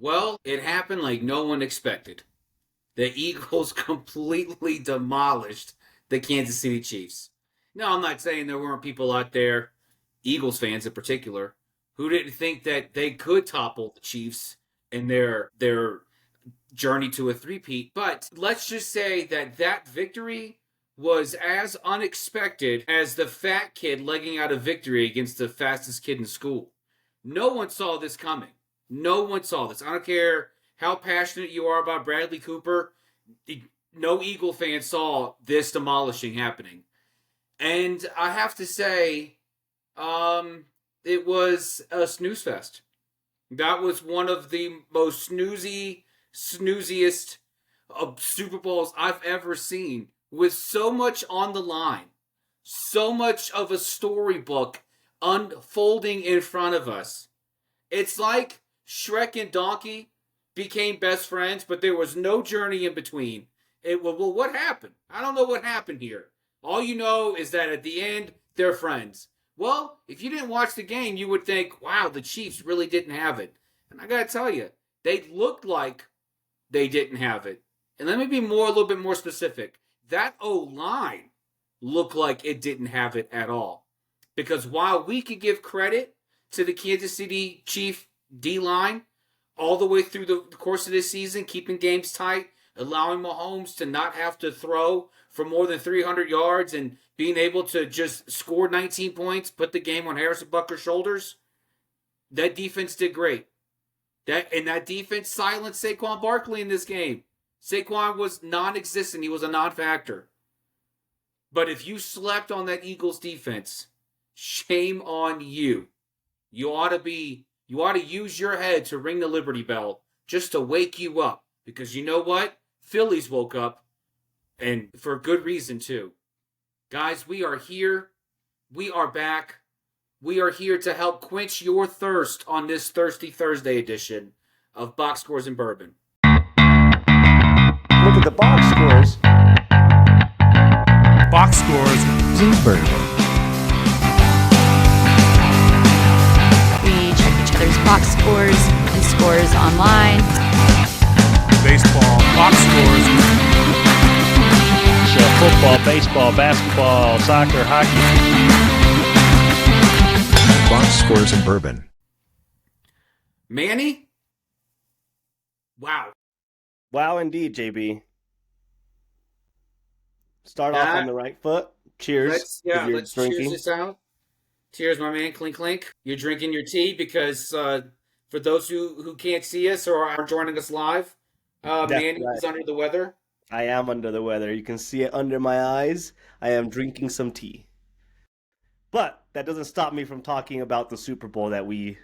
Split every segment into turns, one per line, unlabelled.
Well, it happened like no one expected. The Eagles completely demolished the Kansas City Chiefs. No, I'm not saying there weren't people out there, Eagles fans in particular, who didn't think that they could topple the Chiefs in their journey to a three-peat. But let's just say that that victory was as unexpected as the fat kid legging out a victory against the fastest kid in school. No one saw this coming. No one saw this. I don't care how passionate you are about Bradley Cooper. No Eagle fan saw this demolishing happening. And I have to say, it was a snooze fest. That was one of the most snooziest Super Bowls I've ever seen, with so much on the line, so much of a storybook unfolding in front of us. It's like Shrek and Donkey became best friends, but there was no journey in between. Well, what happened? I don't know what happened here. All you know is that at the end, they're friends. Well, if you didn't watch the game, you would think, wow, the Chiefs really didn't have it. And I got to tell you, they looked like they didn't have it. And let me be a little bit more specific. That O-line looked like it didn't have it at all. Because while we could give credit to the Kansas City Chief D-line all the way through the course of this season, keeping games tight, allowing Mahomes to not have to throw for more than 300 yards and being able to just score 19 points, put the game on Harrison Butker's shoulders, that defense did great. That defense silenced Saquon Barkley in this game. Saquon was non-existent. He was a non-factor. But if you slept on that Eagles defense, shame on you. You ought to use your head to ring the Liberty Bell just to wake you up. Because you know what? Phillies woke up, and for good reason too. Guys, we are here. We are back. We are here to help quench your thirst on this Thirsty Thursday edition of Box Scores and Bourbon.
Look at the box scores.
Box Scores and Bourbon.
We check each other's box scores and scores online.
Baseball, box scores.
So football, baseball, basketball, soccer, hockey.
Box Scores and Bourbon.
Manny? Wow.
Wow, indeed, JB. Start off on the right foot. Cheers.
Let's cheers this out. Cheers, my man. Clink, clink. You're drinking your tea because for those who can't see us or are joining us live, Manny is under the weather.
I am under the weather. You can see it under my eyes. I am drinking some tea. But that doesn't stop me from talking about the Super Bowl that we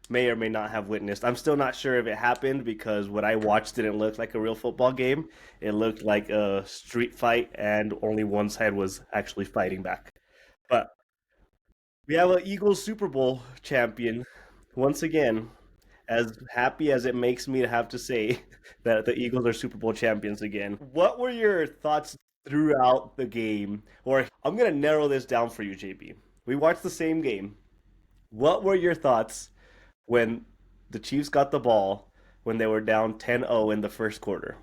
may or may not have witnessed. I'm still not sure if it happened because what I watched didn't look like a real football game. It looked like a street fight and only one side was actually fighting back. But we have an Eagles Super Bowl champion once again. As happy as it makes me to have to say that the Eagles are Super Bowl champions again. What were your thoughts throughout the game? Or I'm going to narrow this down for you, JB. We watched the same game. What were your thoughts when the Chiefs got the ball when they were down 10-0 in the first quarter?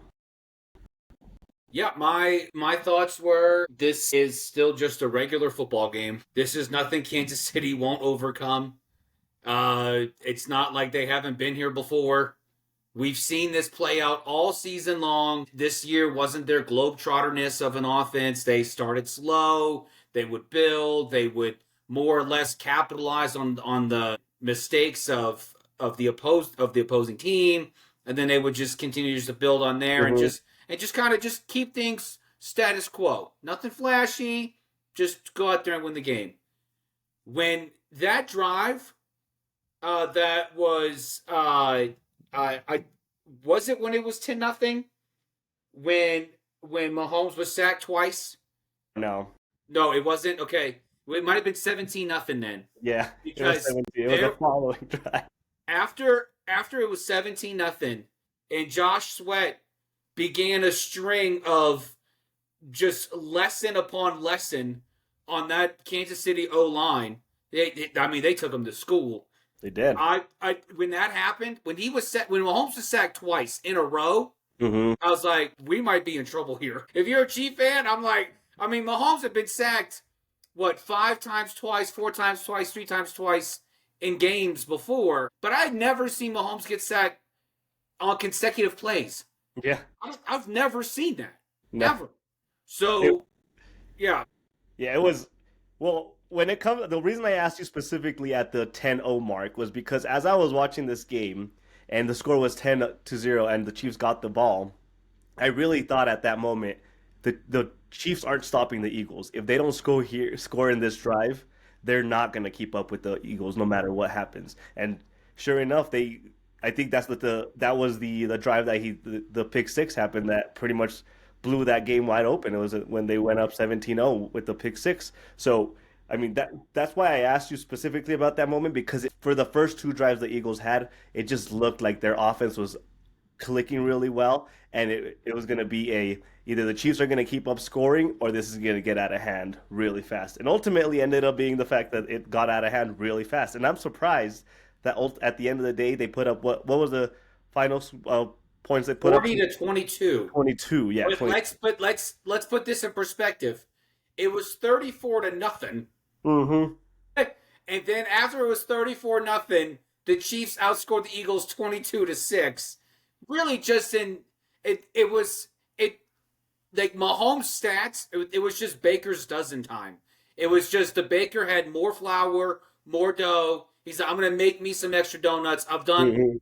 Yeah, my thoughts were this is still just a regular football game. This is nothing Kansas City won't overcome. It's not like they haven't been here before. We've seen this play out all season long. This year wasn't their globetrotterness of an offense. They started slow. They would build. They would more or less capitalize on the mistakes of the opposing team, and then they would just continue to build on there and just kind of just keep things status quo. Nothing flashy. Just go out there and win the game. When that drive, that was was it when it was 10-0? When Mahomes was sacked twice?
No,
it wasn't. Okay. It might have been 17-0 then.
Yeah,
because
it was a following drive.
After it was 17-0, and Josh Sweat began a string of just lesson upon lesson on that Kansas City O-line. They took him to school.
They did.
When that happened, when Mahomes was sacked twice in a row,
Mm-hmm.
I was like, we might be in trouble here. If you're a Chief fan, I'm like, I mean, Mahomes had been sacked, 5 times twice, 4 times twice, 3 times twice in games before, but I'd never seen Mahomes get sacked on consecutive plays.
Yeah.
I've never seen that.
No.
Never. So, yeah.
Yeah, it was. Well, when it comes, the reason I asked you specifically at the 10-0 mark was because as I was watching this game and the score was 10-0 and the Chiefs got the ball, I really thought at that moment the Chiefs aren't stopping the Eagles. If they don't score in this drive, they're not going to keep up with the Eagles no matter what happens. And sure enough, I think that was the drive that the pick six happened that pretty much blew that game wide open. It was when they went up 17-0 with the pick six. So, I mean, that's why I asked you specifically about that moment, because for the first 2 drives the Eagles had, it just looked like their offense was clicking really well, and it was going to be either the Chiefs are going to keep up scoring or this is going to get out of hand really fast. And ultimately ended up being the fact that it got out of hand really fast. And I'm surprised that at the end of the day they put up what was the final points they put
40
up?
40 to 22.
22, yeah.
But
20.
let's put this in perspective. It was 34-0.
Mm-hmm.
And then after it was 34-0, the Chiefs outscored the Eagles 22-6. Really just it was like Mahomes' stats, it was just Baker's dozen time. It was just the Baker had more flour, more dough. He's like, I'm going to make me some extra donuts. I've done,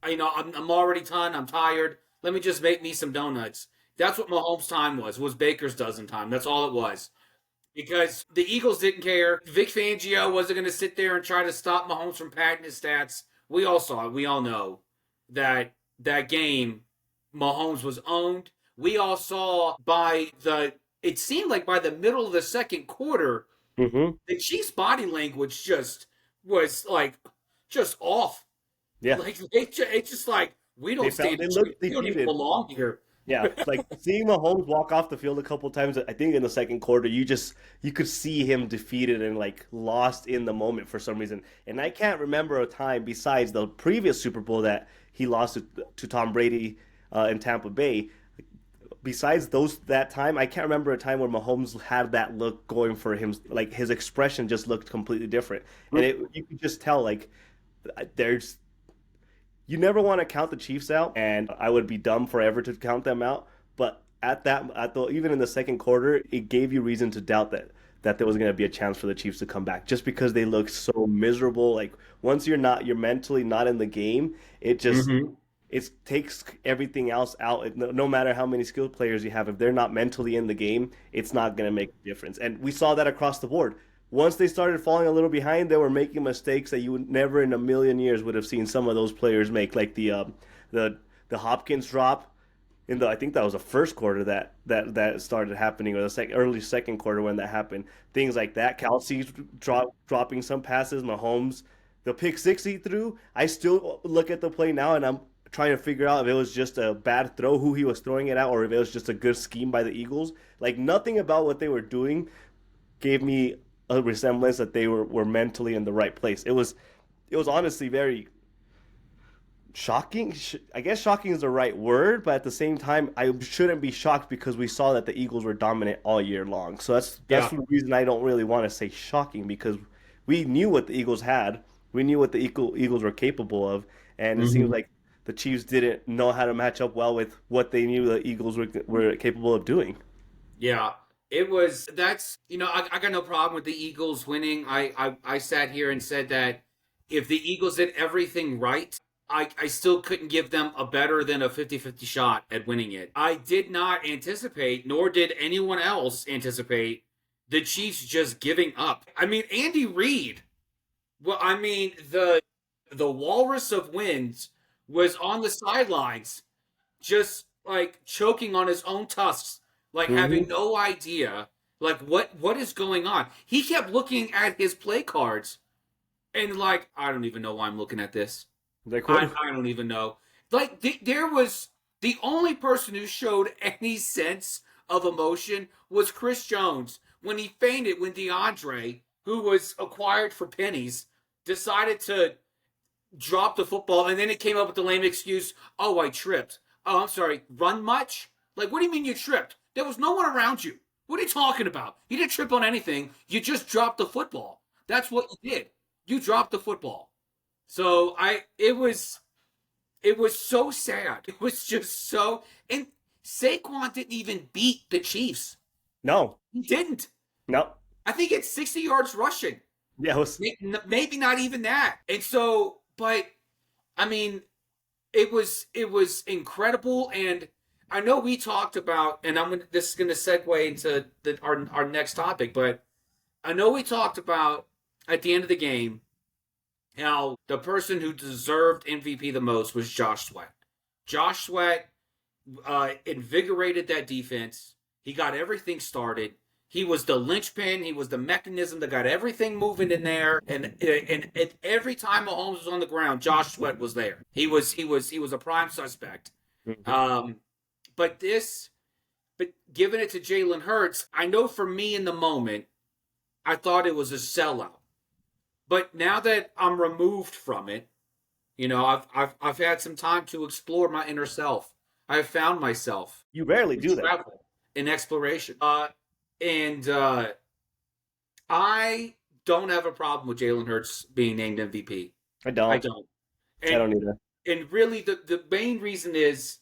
I'm already done. I'm tired. Let me just make me some donuts. That's what Mahomes' time was Baker's dozen time. That's all it was. Because the Eagles didn't care. Vic Fangio wasn't going to sit there and try to stop Mahomes from padding his stats. We all saw it. We all know that game, Mahomes was owned. We all saw it seemed like by the middle of the second quarter, the Chiefs' body language just was just off.
Yeah.
Like it's just like we don't even belong here.
Yeah, like seeing Mahomes walk off the field a couple times, I think in the second quarter, you could see him defeated and lost in the moment for some reason. And I can't remember a time besides the previous Super Bowl that he lost to Tom Brady in Tampa Bay. Besides that time, I can't remember a time where Mahomes had that look going for him. Like his expression just looked completely different, and you could just tell you never want to count the Chiefs out, and I would be dumb forever to count them out. But even in the second quarter, it gave you reason to doubt that there was going to be a chance for the Chiefs to come back, just because they looked so miserable. Like once you're mentally not in the game, it just it takes everything else out. No matter how many skilled players you have, if they're not mentally in the game, it's not going to make a difference. And we saw that across the board. Once they started falling a little behind, they were making mistakes that you would never in a million years would have seen some of those players make, like the Hopkins drop I think that was the first quarter that started happening, or the early second quarter when that happened. Things like that. Kelce dropping some passes, Mahomes, the pick six he threw. I still look at the play now and I'm trying to figure out if it was just a bad throw, who he was throwing it at, or if it was just a good scheme by the Eagles. Like nothing about what they were doing gave me a resemblance that they were mentally in the right place. It was honestly very shocking. I guess shocking is the right word, but at the same time, I shouldn't be shocked because we saw that the Eagles were dominant all year long. So that's the reason I don't really want to say shocking, because we knew what the Eagles had. We knew what the Eagles were capable of, and it seems like the Chiefs didn't know how to match up well with what they knew the Eagles were capable of doing.
Yeah. I got no problem with the Eagles winning. I sat here and said that if the Eagles did everything right, I still couldn't give them a better than a 50-50 shot at winning it. I did not anticipate, nor did anyone else anticipate, the Chiefs just giving up. I mean, Andy Reid, the walrus of wins was on the sidelines just choking on his own tusks. Having no idea, what is going on. He kept looking at his play cards and I don't even know why I'm looking at this. I don't even know. There was the only person who showed any sense of emotion was Chris Jones when he fainted when DeAndre, who was acquired for pennies, decided to dropped the football, and then it came up with the lame excuse, oh, I tripped. Oh, I'm sorry, run much? Like, what do you mean you tripped? There was no one around you. What are you talking about? You didn't trip on anything. You just dropped the football. That's what you did. You dropped the football. So it was so sad. It was just so, and Saquon didn't even beat the Chiefs.
No.
He didn't.
No.
I think it's 60 yards rushing.
Yeah, it was...
Maybe not even that. And so, but I mean, it was incredible. And I know we talked about, and this is gonna segue into our next topic, but I know we talked about at the end of the game how the person who deserved MVP the most was Josh Sweat. Josh Sweat invigorated that defense. He got everything started. He was the linchpin. He was the mechanism that got everything moving in there. And every time Mahomes was on the ground, Josh Sweat was there. He was a prime suspect.
Mm-hmm.
But giving it to Jalen Hurts, I know for me in the moment, I thought it was a sellout. But now that I'm removed from it, I've had some time to explore my inner self. I have found myself.
You rarely do that.
In exploration. And I don't have a problem with Jalen Hurts being named MVP.
I don't.
I don't either. And really, the main reason is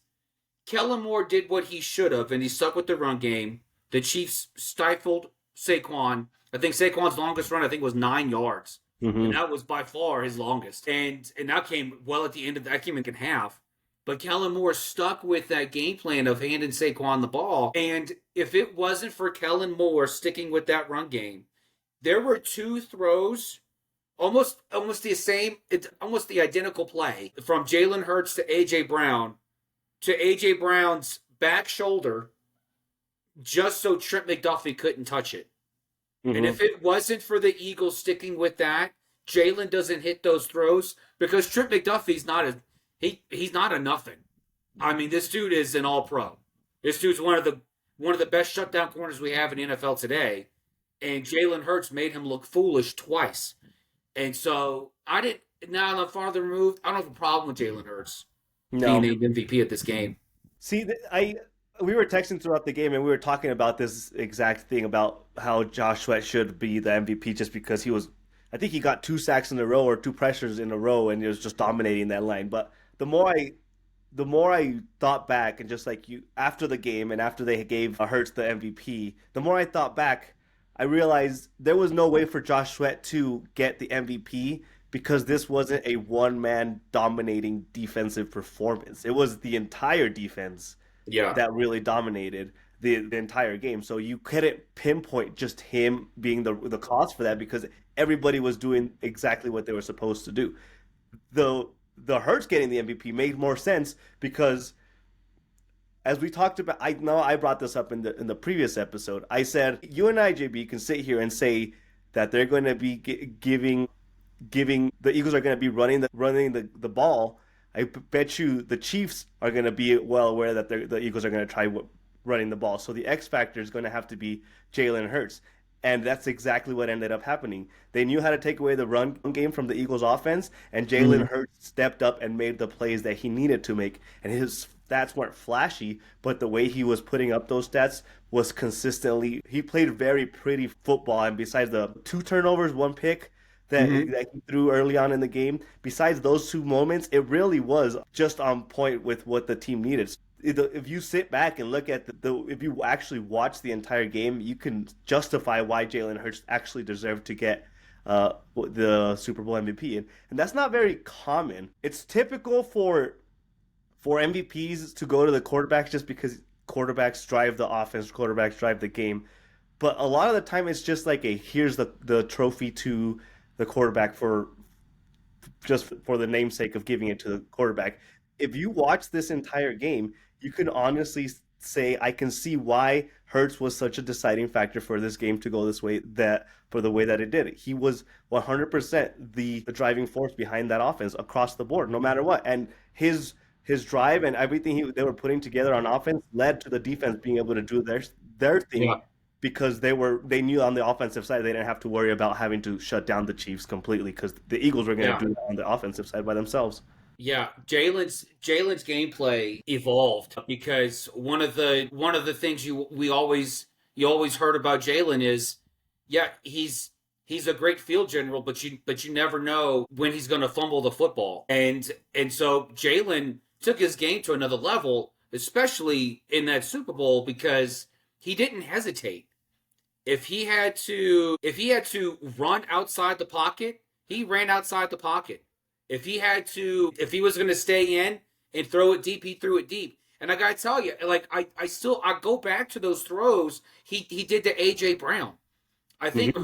Kellen Moore did what he should have, and he stuck with the run game. The Chiefs stifled Saquon. I think Saquon's longest run, was 9 yards.
Mm-hmm.
And that was by far his longest. And that came well at the end of that. Came in half. But Kellen Moore stuck with that game plan of handing Saquon the ball. And if it wasn't for Kellen Moore sticking with that run game, there were 2 throws, almost the identical play from Jalen Hurts to A.J. Brown, to A.J. Brown's back shoulder, just so Trent McDuffie couldn't touch it. Mm-hmm. And if it wasn't for the Eagles sticking with that, Jalen doesn't hit those throws because Trent McDuffie's he's not a nothing. I mean, this dude is an all-pro. This dude's one of the best shutdown corners we have in the NFL today. And Jalen Hurts made him look foolish twice. And so now that I'm farther removed, I don't have a problem with Jalen Hurts being named MVP at this game.
See, we were texting throughout the game, and we were talking about this exact thing about how Josh Sweat should be the MVP just because I think he got 2 sacks in a row or 2 pressures in a row, and he was just dominating that line. But the more I thought back, and just like you, after the game and after they gave Hurts the MVP, the more I thought back, I realized there was no way for Josh Sweat to get the MVP because this wasn't a one-man dominating defensive performance. It was the entire defense that really dominated the entire game. So you couldn't pinpoint just him being the cause for that because everybody was doing exactly what they were supposed to do. The Hurts getting the MVP made more sense because, as we talked about, I know I brought this up in the previous episode. I said you and I, JB, can sit here and say that they're going to be giving the Eagles are going to be running the ball. I bet you the Chiefs are going to be well aware that the Eagles are going to try running the ball. So the X factor is going to have to be Jalen Hurts. And that's exactly what ended up happening. They knew how to take away the run game from the Eagles offense, and Jalen Hurts stepped up and made the plays that he needed to make. And his stats weren't flashy, but the way he was putting up those stats was consistently, he played very pretty football. And besides the 2 turnovers, 1 pick, that he threw early on in the game. Besides those 2 moments, it really was just on point with what the team needed. If you sit back and look at if you actually watch the entire game, you can justify why Jalen Hurts actually deserved to get the Super Bowl MVP. And that's not very common. It's typical for MVPs to go to the quarterbacks just because quarterbacks drive the offense, quarterbacks drive the game. But a lot of the time it's just like here's the trophy to the quarterback for the namesake of giving it to the quarterback. If you watch this entire game, you can honestly say I can see why Hurts was such a deciding factor for this game to go this way, for the way that it did. He was 100% the driving force behind that offense across the board, no matter what. And his drive and everything they were putting together on offense led to the defense being able to do their thing because they knew on the offensive side they didn't have to worry about having to shut down the Chiefs completely because the Eagles were going to do that on the offensive side by themselves.
Yeah, Jalen's gameplay evolved because one of the things you always heard about Jalen is, yeah, he's a great field general, but you never know when he's going to fumble the football, and so Jalen took his game to another level, especially in that Super Bowl, because he didn't hesitate. If he had to run outside the pocket, he ran outside the pocket. If he was going to stay in and throw it deep, he threw it deep. And I got to tell you, like, I go back to those throws he did to A.J. Brown. I think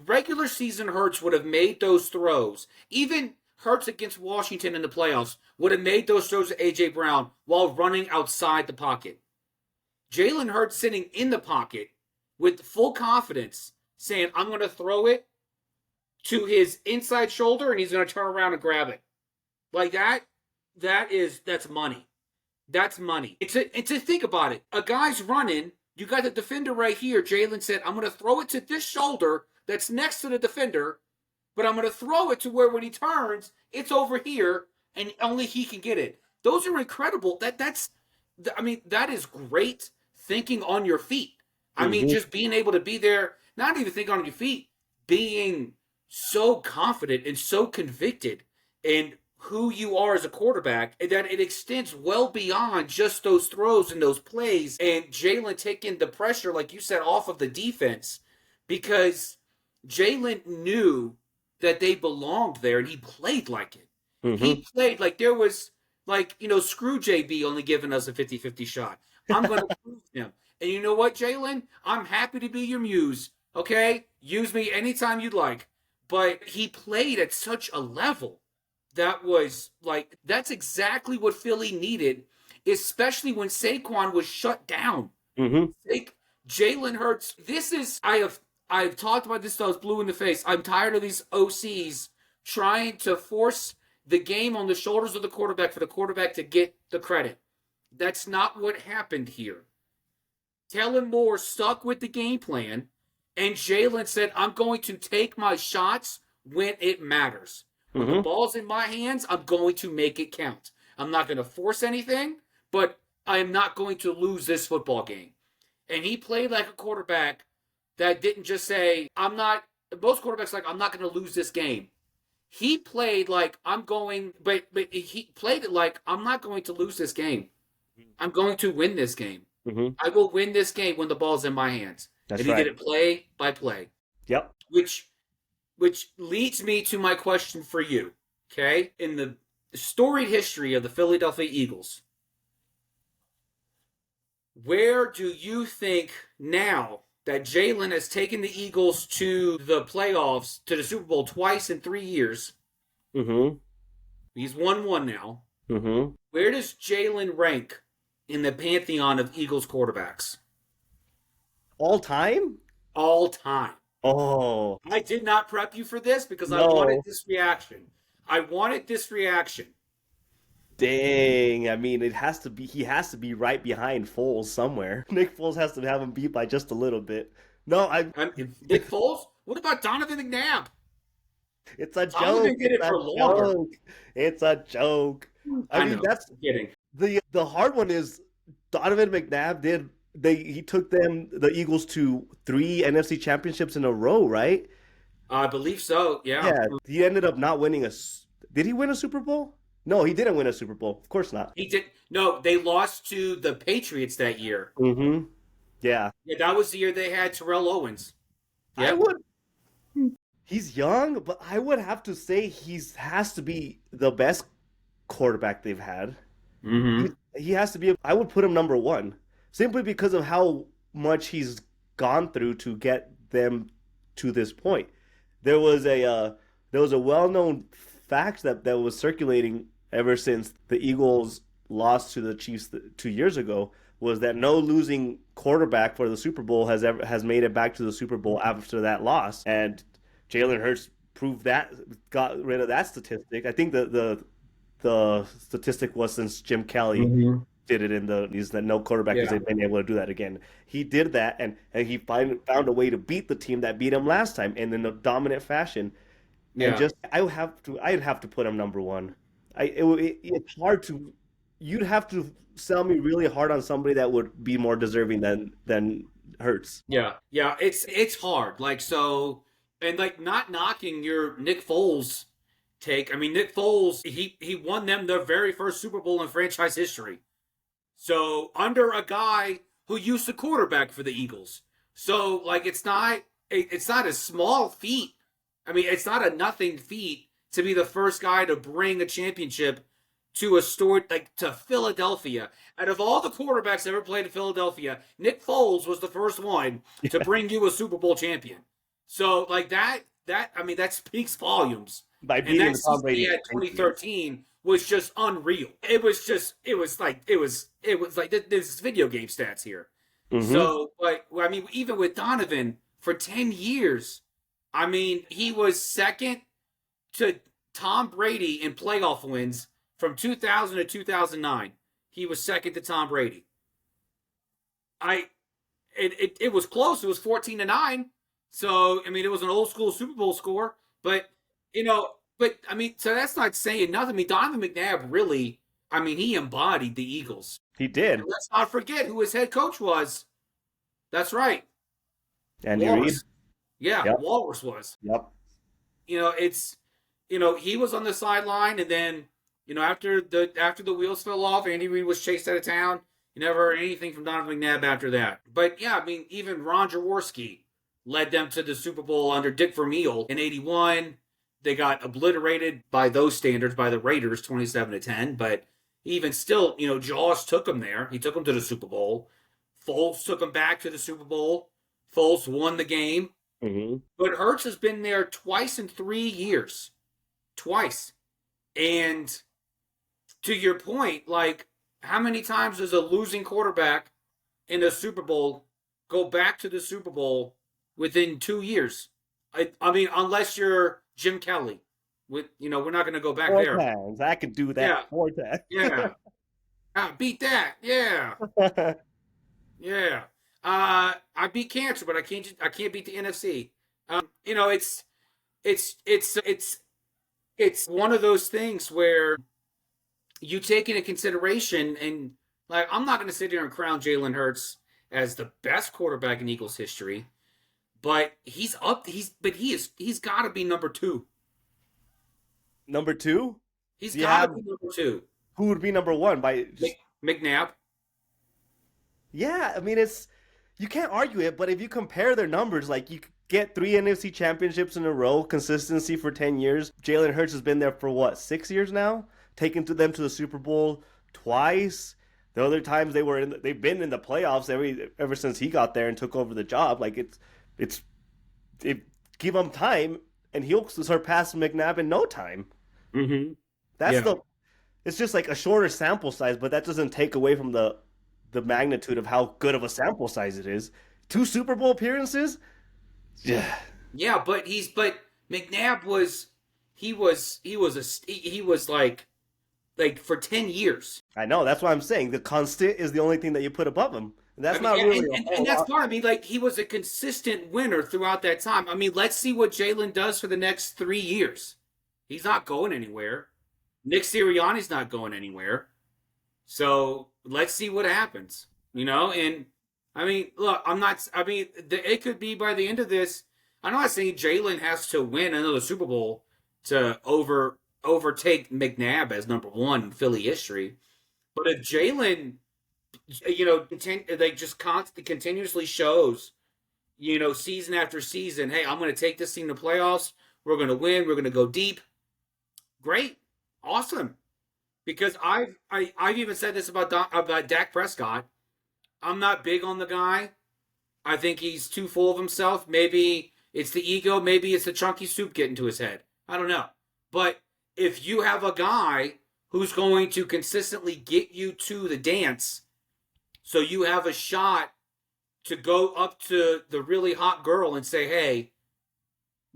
regular season Hurts would have made those throws. Even Hurts against Washington in the playoffs would have made those throws to A.J. Brown while running outside the pocket. Jalen Hurts sitting in the pocket with full confidence saying, I'm going to throw it to his inside shoulder, and he's going to turn around and grab it. Like that's money. That's money. And to think about it, a guy's running, you got the defender right here. Jalen said, I'm going to throw it to this shoulder that's next to the defender, but I'm going to throw it to where when he turns, it's over here, and only he can get it. Those are incredible. That is great thinking on your feet. I mean, just being able to be there, not even thinking on your feet, being so confident and so convicted in who you are as a quarterback, and that it extends well beyond just those throws and those plays, and Jalen taking the pressure, like you said, off of the defense, because Jalen knew that they belonged there, and he played like it. He played like there was, like, screw JB only giving us a 50-50 shot. I'm going to prove him. And you know what, Jalen? I'm happy to be your muse, okay? Use me anytime you'd like. But he played at such a level that was, like, that's exactly what Philly needed, especially when Saquon was shut down. Jalen Hurts, I've talked about this till I was blue in the face. I'm tired of these OCs trying to force the game on the shoulders of the quarterback for the quarterback to get the credit. That's not what happened here. Kellen Moore stuck with the game plan, and Jalen said, I'm going to take my shots when it matters. When the ball's in my hands, I'm going to make it count. I'm not going to force anything, but I am not going to lose this football game. And he played like a quarterback that didn't just say, most quarterbacks like, I'm not going to lose this game. He played like, but he played it like, I'm not going to lose this game. I'm going to win this game. I will win this game when the ball's in my hands.
That's
and he
right.
did it play by play.
Yep.
Which leads me to my question for you, okay? In the storied history of the Philadelphia Eagles, where do you think now that Jalen has taken the Eagles to the playoffs, to the Super Bowl twice in 3 years? He's won one now. Where does Jalen rank in the pantheon of Eagles quarterbacks?
All time?
All time.
Oh.
I did not prep you for this because I wanted this reaction.
Dang. I mean, he has to be right behind Foles somewhere. Nick Foles has to have him beat by just a little bit. No,
Nick Foles? What about Donovan McNabb?
It's a
Donovan
joke.
did it for longer.
It's a joke. I mean, that's
kidding.
The hard one is Donovan McNabb he took the Eagles to 3 NFC championships in a row, right?
I believe so, yeah.
Yeah, he ended up not winning did he win a Super Bowl? No, he didn't win a Super Bowl. Of course not.
He did. No, they lost to the Patriots that year.
Yeah.
Yeah, that was the year they had Terrell Owens.
Yep. He's young, but I would have to say has to be the best quarterback they've had. He has to be. I would put him number 1. Simply because of how much he's gone through to get them to this point. There was a well-known fact that was circulating ever since the Eagles lost to the Chiefs 2 years ago, was that no losing quarterback for the Super Bowl has made it back to the Super Bowl after that loss. And Jalen Hurts proved that, got rid of that statistic. I think the statistic was since Jim Kelly. did it in no quarterback has been able to do that again. He did that, and he found a way to beat the team that beat him last time, and in a dominant fashion.
Yeah.
And I'd have to put him number one. It's hard to. You'd have to sell me really hard on somebody that would be more deserving than Hurts.
Yeah. It's hard. Like, so, and like, not knocking your Nick Foles take. I mean, Nick Foles, he won them their very first Super Bowl in franchise history. So under a guy who used to quarterback for the Eagles. So like, it's not a small feat. I mean, it's not a nothing feat to be the first guy to bring a championship to to Philadelphia. Out of all the quarterbacks ever played in Philadelphia, Nick Foles was the first one to bring you a Super Bowl champion. So like that speaks volumes.
By beating Tom Brady
at 2013 was just unreal. It was like this video game stats here. Mm-hmm. So, but I mean, even with Donovan for 10 years, I mean, he was second to Tom Brady in playoff wins from 2000 to 2009. He was second to Tom Brady. It was close. It was 14-9. So, I mean, it was an old school Super Bowl score, but I mean, so that's not saying nothing. I mean, Donovan McNabb really, I mean, he embodied the Eagles.
He did.
And let's not forget who his head coach was. That's right.
Andy Reid.
Yeah, yep. Walrus was.
Yep.
He was on the sideline, and then, after the wheels fell off, Andy Reid was chased out of town. You never heard anything from Donovan McNabb after that. But yeah, I mean, even Ron Jaworski led them to the Super Bowl under Dick Vermeil in '81. They got obliterated by those standards by the Raiders, 27-10. But even still, Jaws took them there. He took them to the Super Bowl. Foles took them back to the Super Bowl. Foles won the game.
Mm-hmm.
But Hurts has been there twice in 3 years. Twice. And to your point, like, how many times does a losing quarterback in a Super Bowl go back to the Super Bowl within 2 years? I mean, unless you're Jim Kelly. We're not going to go back
4
there.
times. I could do that 4 times.
Yeah. Beat that. Yeah. Yeah. I beat cancer, but I can't beat the NFC. It's one of those things where you take into consideration, and like, I'm not going to sit here and crown Jalen Hurts as the best quarterback in Eagles history, but he's got to be number 2.
Number 2?
He's got to be number 2.
Who would be number 1 by
McNabb?
Yeah, I mean, you can't argue it, but if you compare their numbers, like, you get 3 NFC championships in a row, consistency for 10 years. Jalen Hurts has been there for what, 6 years now? Taken them to the Super Bowl twice. The other times they've been in the playoffs ever since he got there and took over the job. Like, give him time, and he'll surpass McNabb in no time.
Mm-hmm.
It's just like a shorter sample size, but that doesn't take away from the magnitude of how good of a sample size it is. 2 Super Bowl appearances? Yeah.
Yeah, but McNabb was like for 10 years.
I know, that's why I'm saying the constant is the only thing that you put above him. And that's
and that's part of me. Like, he was a consistent winner throughout that time. I mean, let's see what Jalen does for the next 3 years. He's not going anywhere. Nick Sirianni's not going anywhere. So let's see what happens. And I mean, look, it could be by the end of this. I'm not saying Jalen has to win another Super Bowl to overtake McNabb as number 1 in Philly history. But if Jalen, continuously shows, season after season, hey, I'm going to take this team to playoffs. We're going to win. We're going to go deep. Great. Awesome. Because I've even said this about Dak Prescott. I'm not big on the guy. I think he's too full of himself. Maybe it's the ego. Maybe it's the chunky soup getting to his head. I don't know. But if you have a guy who's going to consistently get you to the dance, so you have a shot to go up to the really hot girl and say, hey,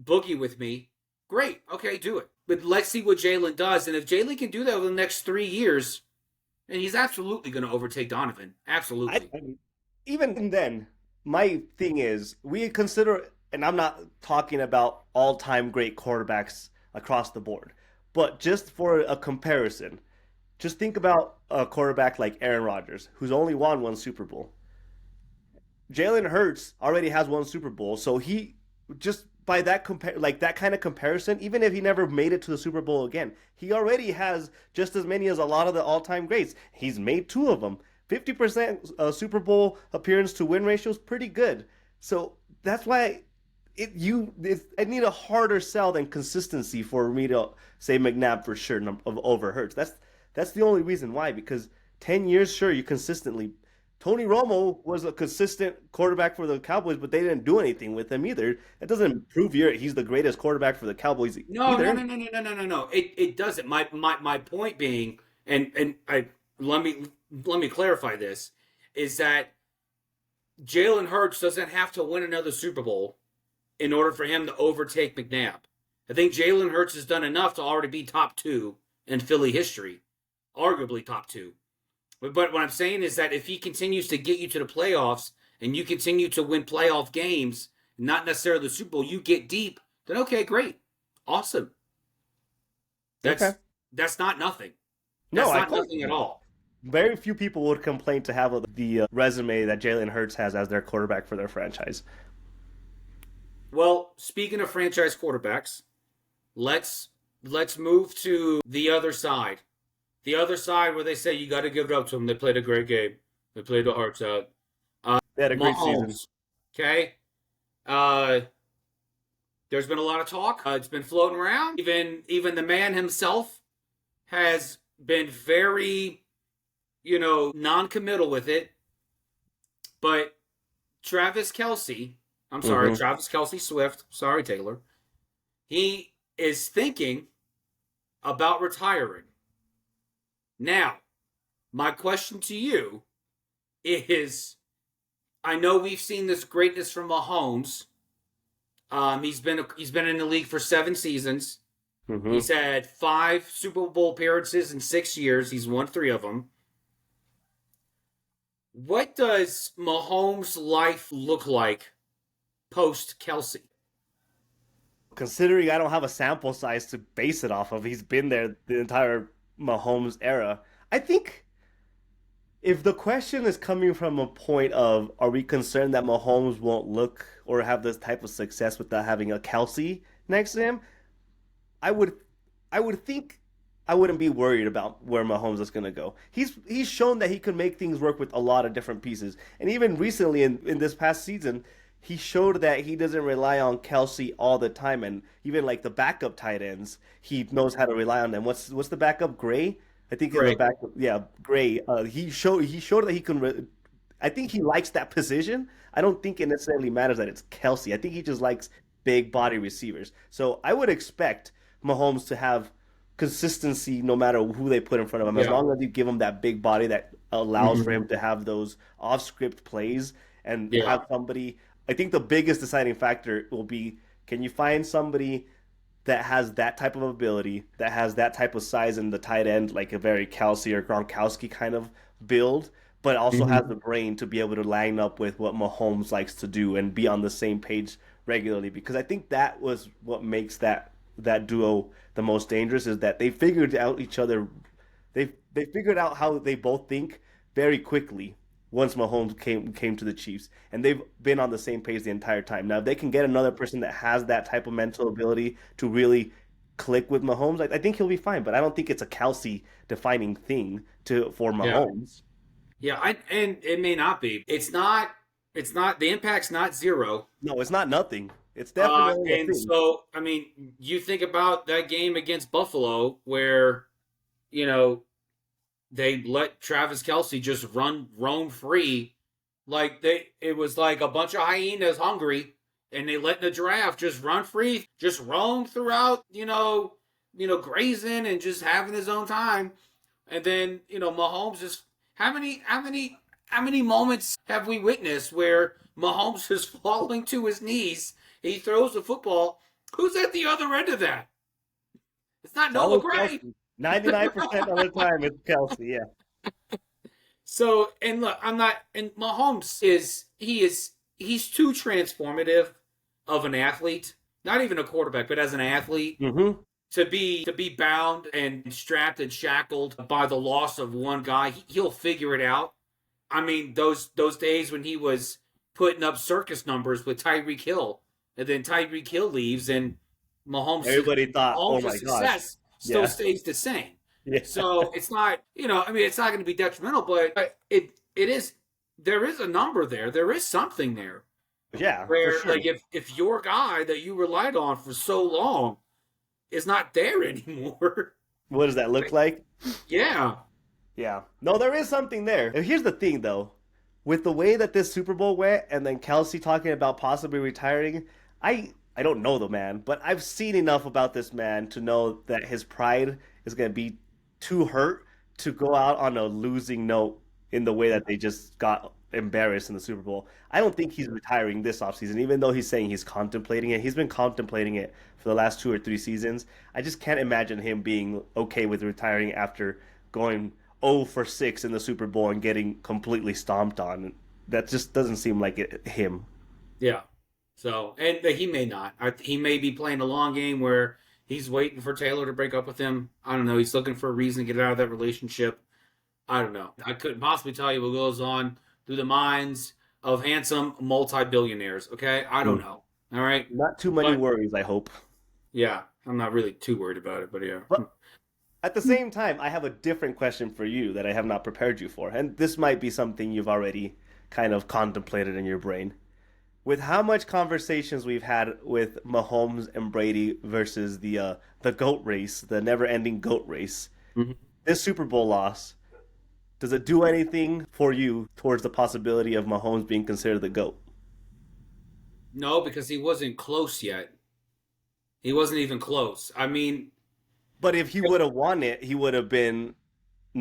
boogie with me, great. Okay, do it. But let's see what Jalen does. And if Jalen can do that over the next 3 years, And he's absolutely going to overtake Donovan. Absolutely.
Even then, my thing is, we consider, and I'm not talking about all-time great quarterbacks across the board, but just for a comparison, just think about a quarterback like Aaron Rodgers, who's only won one Super Bowl. Jalen Hurts already has one Super Bowl, so he just by that kind of comparison, even if he never made it to the Super Bowl again, he already has just as many as a lot of the all-time greats. He's made two of them. 50% Super Bowl appearance to win ratio is pretty good. So that's why I need a harder sell than consistency for me to say McNabb for sure over Hurts. That's the only reason why, because 10 years, sure, you consistently. Tony Romo was a consistent quarterback for the Cowboys, but they didn't do anything with him either. That doesn't prove he's the greatest quarterback for the Cowboys either.
No. It doesn't. My point being, and let me clarify this, is that Jalen Hurts doesn't have to win another Super Bowl in order for him to overtake McNabb. I think Jalen Hurts has done enough to already be top 2 in Philly history, arguably top 2. But what I'm saying is that if he continues to get you to the playoffs and you continue to win playoff games, not necessarily the Super Bowl, you get deep, then okay, great. Awesome. That's not nothing. That's not nothing at all.
Very few people would complain to have the resume that Jalen Hurts has as their quarterback for their franchise.
Well, speaking of franchise quarterbacks, let's move to the other side. The other side where they say you got to give it up to them. They played a great game. They played their hearts out.
They had a great
Mahomes,
season.
Okay? There's been a lot of talk. It's been floating around. Even the man himself has been very, non-committal with it. But Travis Kelce Swift, sorry, Taylor, he is thinking about retiring. Now, my question to you is, I know we've seen this greatness from Mahomes. He's been in the league for 7 seasons. Mm-hmm. He's had 5 Super Bowl appearances in 6 years. He's won 3 of them. What does Mahomes' life look like post-Kelce?
Considering I don't have a sample size to base it off of, he's been there the entire Mahomes era. I think if the question is coming from a point of, are we concerned that Mahomes won't look or have this type of success without having a Kelce next to him, I would think I wouldn't be worried about where Mahomes is going to go. He's shown that he can make things work with a lot of different pieces. And even recently in this past season, he showed that he doesn't rely on Kelce all the time, and even like the backup tight ends, he knows how to rely on them. What's the backup? Gray, I think. Gray. The backup, yeah, Gray. He showed that he can. I think he likes that position. I don't think it necessarily matters that it's Kelce. I think he just likes big body receivers. So I would expect Mahomes to have consistency no matter who they put in front of him, as long as you give him that big body that allows for him to have those off-script plays and have somebody. I think the biggest deciding factor will be, can you find somebody that has that type of ability, that has that type of size in the tight end, like a very Kelce or Gronkowski kind of build, but also has the brain to be able to line up with what Mahomes likes to do and be on the same page regularly. Because I think that was what makes that duo the most dangerous, is that they figured out each other. They figured out how they both think very quickly once Mahomes came to the Chiefs, and they've been on the same page the entire time. Now, if they can get another person that has that type of mental ability to really click with Mahomes, I think he'll be fine. But I don't think it's a Kelce defining thing for Mahomes.
Yeah, and it may not be. It's not. The impact's not zero.
No, it's not nothing. It's definitely a thing.
So, I mean, you think about that game against Buffalo where, they let Travis Kelce just roam free. It was like a bunch of hyenas hungry, and they let the giraffe just run free, just roam throughout, grazing and just having his own time. And then, Mahomes just, how many moments have we witnessed where Mahomes is falling to his knees? He throws the football. Who's at the other end of that? It's not Noah Gray.
99% of the time it's Kelce, yeah.
So, and look, and Mahomes he's too transformative of an athlete, not even a quarterback, but as an athlete,
Mm-hmm.
to be bound and strapped and shackled by the loss of one guy. He'll figure it out. I mean, those days when he was putting up circus numbers with Tyreek Hill, and then Tyreek Hill leaves, and
Everybody thought, oh
Mahomes'
my gosh.
success still
Yeah.
stays the same.
Yeah.
So it's not, I mean, it's not going to be detrimental, but it is. There is a number there. There is something there
Yeah,
where,
for sure.
like, if your guy that you relied on for so long is not there anymore.
What does that look like?
Yeah.
Yeah. No, there is something there. And here's the thing, though. With the way that this Super Bowl went, and then Kelce talking about possibly retiring, I don't know the man, but I've seen enough about this man to know that his pride is going to be too hurt to go out on a losing note in the way that they just got embarrassed in the Super Bowl. I don't think he's retiring this offseason, even though he's saying he's contemplating it. He's been contemplating it for the last 2 or 3 seasons. I just can't imagine him being okay with retiring after going 0 for 6 in the Super Bowl and getting completely stomped on. That just doesn't seem like him.
Yeah. So, and he may not. He may be playing a long game where he's waiting for Taylor to break up with him. I don't know. He's looking for a reason to get out of that relationship. I don't know. I couldn't possibly tell you what goes on through the minds of handsome multi-billionaires, okay? I don't know. All right?
Not too many worries, I hope.
Yeah. I'm not really too worried about it, but yeah.
But at the same time, I have a different question for you that I have not prepared you for. And this might be something you've already kind of contemplated in your brain. With how much conversations we've had with Mahomes and Brady versus the GOAT race, the never-ending GOAT race, this Super Bowl loss, does it do anything for you towards the possibility of Mahomes being considered the GOAT?
No, because he wasn't close yet. He wasn't even close. I mean,
but if he would have won it, he would have been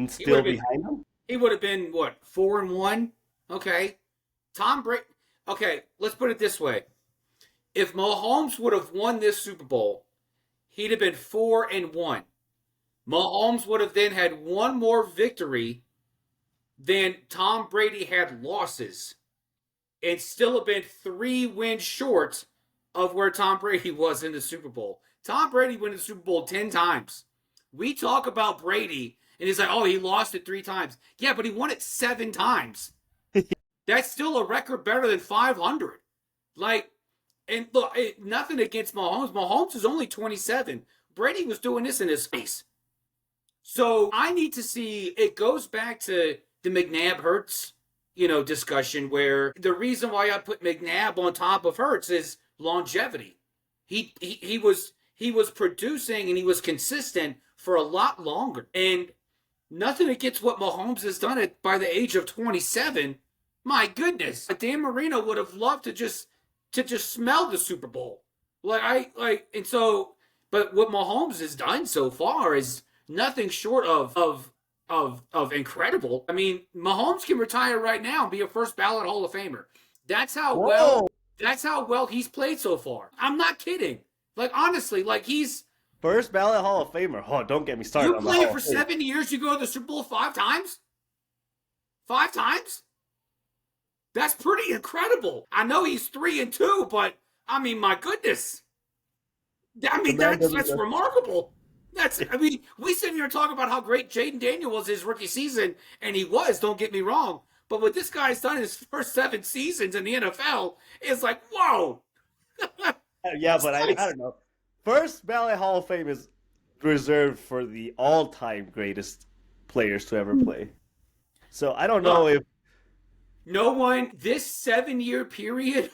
still behind him?
He would have been, what, 4-1? Okay. Tom Brady. Okay, let's put it this way. If Mahomes would have won this Super Bowl, he'd have been 4-1. Mahomes would have then had one more victory than Tom Brady had losses, and still have been 3 wins short of where Tom Brady was in the Super Bowl. Tom Brady won the Super Bowl 10 times. We talk about Brady, and he's like, oh, he lost it 3 times. Yeah, but he won it 7 times. That's still a record better than 500. Like, and look, nothing against Mahomes. Mahomes is only 27. Brady was doing this in his face. So I need to see, it goes back to the McNabb Hurts, discussion, where the reason why I put McNabb on top of Hurts is longevity. He was producing and he was consistent for a lot longer. And nothing against what Mahomes has done by the age of 27. My goodness, Dan Marino would have loved to just smell the Super Bowl. But what Mahomes has done so far is nothing short of incredible. I mean, Mahomes can retire right now and be a first ballot Hall of Famer. That's how well he's played so far. I'm not kidding. Like, honestly, like, he's
first ballot Hall of Famer. Oh, don't get me started.
You play for 7 years, you go to the Super Bowl 5 times? 5 times? That's pretty incredible. I know he's 3-2, but I mean, my goodness. I mean, that's remarkable. We sit here and talk about how great Jaden Daniel was his rookie season, and he was, don't get me wrong. But what this guy's done in his first 7 seasons in the NFL is like, whoa.
Yeah, but I don't know. First ballot Hall of Fame is reserved for the all-time greatest players to ever play. So I don't know if
no one, this 7-year period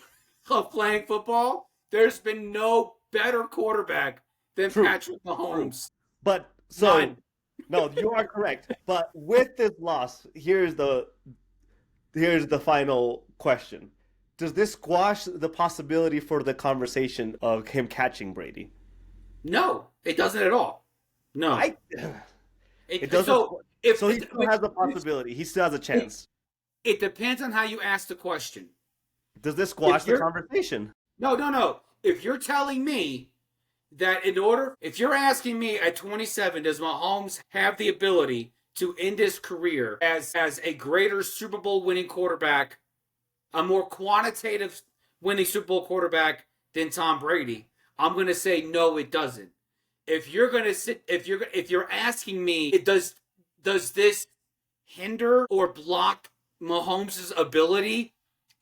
of playing football, there's been no better quarterback than Patrick Mahomes.
But no, you are correct. But with this loss, here's the final question. Does this squash the possibility for the conversation of him catching Brady?
No, it doesn't at all. No.
It doesn't. So he still has a possibility. He still has a chance.
It depends on how you ask the question.
Does this squash the conversation?
No. If you're telling me that if you're asking me at 27, does Mahomes have the ability to end his career as a greater Super Bowl winning quarterback, a more quantitative winning Super Bowl quarterback than Tom Brady, I'm going to say no, it doesn't. If you're asking me, does this hinder or block Mahomes' ability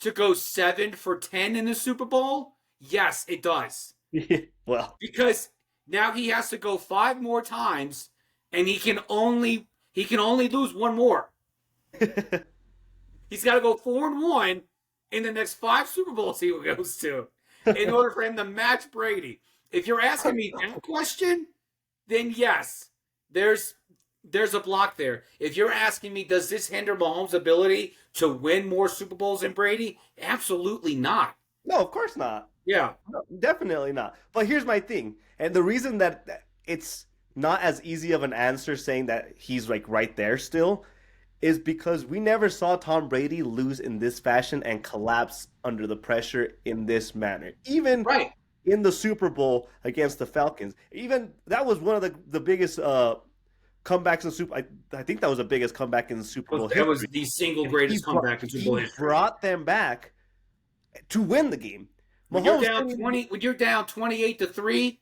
to go 7 for 10 in the Super Bowl? Yes, it does.
Well,
because now he has to go 5 more times, and he can only lose one more. He's got to go 4-1 in the next 5 Super Bowls he goes to in order for him to match Brady. If you're asking me that question, then yes, there's a block there. If you're asking me, does this hinder Mahomes' ability to win more Super Bowls than Brady? Absolutely not.
No, of course not.
Yeah.
No, definitely not. But here's my thing. And the reason that it's not as easy of an answer saying that he's like right there still is because we never saw Tom Brady lose in this fashion and collapse under the pressure in this manner. Even
right.
In the Super Bowl against the Falcons. Even that was one of the biggest comebacks in Super. I think that was the biggest comeback in the Super Bowl.
That was the single greatest comeback in Super Bowl history.
He brought them back to win the game.
When you're down 28-3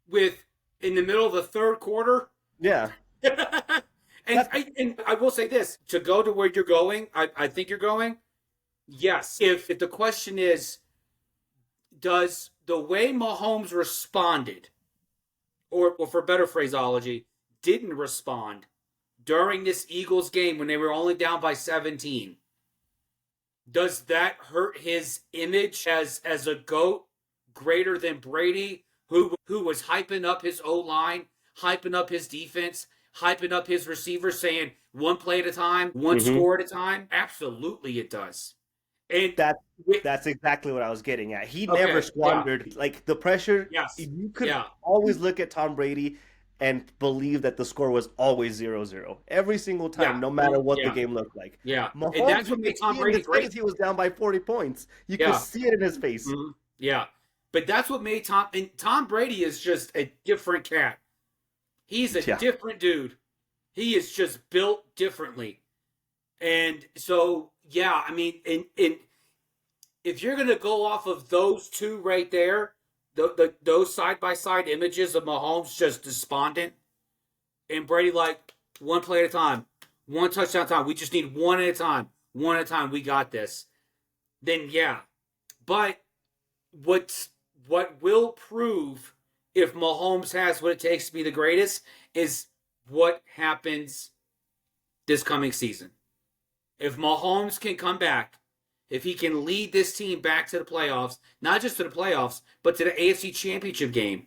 with in the middle of the third quarter.
Yeah.
and I will say this, to go to where you're going, I think you're going. Yes. If the question is, does the way Mahomes responded, or for better phraseology, didn't respond during this Eagles game when they were only down by 17, does that hurt his image as a GOAT greater than Brady, who was hyping up his O-line, hyping up his defense, hyping up his receivers, saying one play at a time, one score at a time? Absolutely it does. And
that's exactly what I was getting at. He never squandered like the pressure.
Yes.
You could always look at Tom Brady and believe that the score was always 0-0 every single time, no matter what the game looked like.
Yeah,
Mahomes,
and that's what made Tom Brady great.
He was down by 40 points. You could see it in his face.
Mm-hmm. Yeah, but that's what made Tom Brady is just a different cat. He's a different dude. He is just built differently. And so, yeah, I mean, and if you're going to go off of those two right there, those side-by-side images of Mahomes just despondent and Brady like one play at a time, one touchdown at a time. We just need one at a time. One at a time. We got this. Then, yeah. But what will prove if Mahomes has what it takes to be the greatest is what happens this coming season. If Mahomes can come back, if he can lead this team back to the playoffs, not just to the playoffs, but to the AFC Championship game,